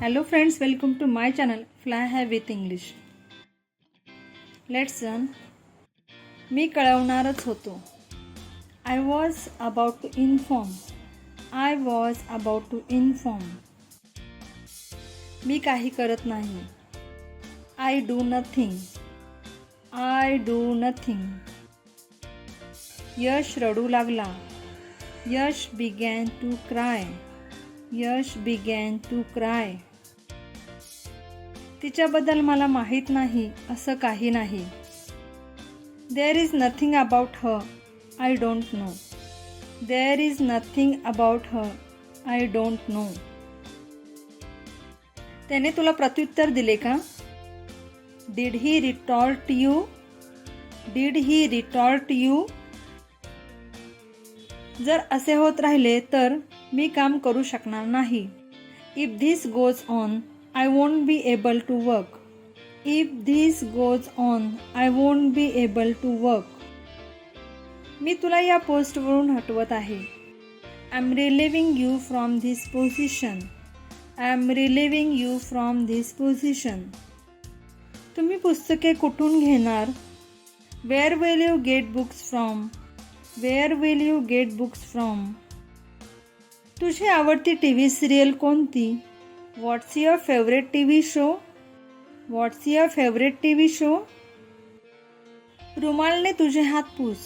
Hello friends, welcome to my channel Fly High with English. Let's learn. मी कळवणारच होतो. I was about to inform. I was about to inform. मी काही करत नाही. I do nothing. I do nothing. यश रडू लागला. यश began to cry. Yash began to cry. तिच्याबद्दल मला माहीत नाही असं काही नाही. There is nothing about her. I don't know. There is nothing about her. I don't know. त्याने तुला प्रत्युत्तर दिले का? Did he retort you? Did he retort you? जर असे होत राहिले तर मी काम करू शकणार नाही. If this goes on, I won't be able to work. If this goes on, I won't be able to work. मी तुला या पोस्टवरून हटवत आहे. I'm relieving you from this position. I'm relieving you from this position. तुम्ही पुस्तके कुठून घेणार? Where will you get books from? Where will you get books from? तुझी आवडती TV serial कोणती? What's your favorite TV show? What's your favorite TV show? रुमालने तुझे हात पुस.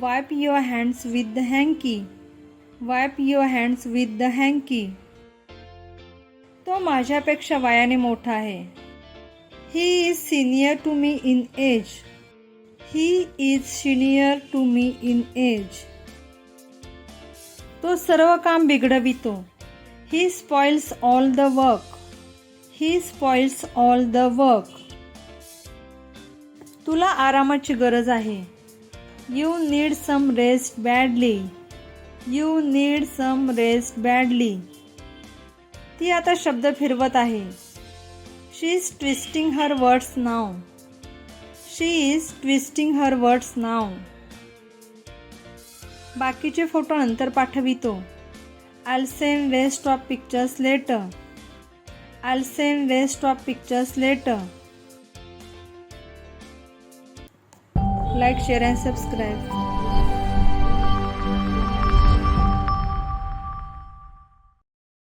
Wipe your hands with the hanky. Wipe your hands with the hanky. तो माझ्यापेक्षा वयाने मोठा आहे. He is senior to me in age. He is senior to me in age. तो सर्व काम बिघडवितो. He spoils all the work. He spoils all the work. तुला आरामाची गरज आहे. You need some rest badly. You need some rest badly. ती आता शब्द फिरवत आहे. She is twisting her words now. She is twisting her words now. बाकीचे photo नंतर पाठवितो. I'll send rest of pictures later. I'll send rest of pictures later. Like, share and subscribe.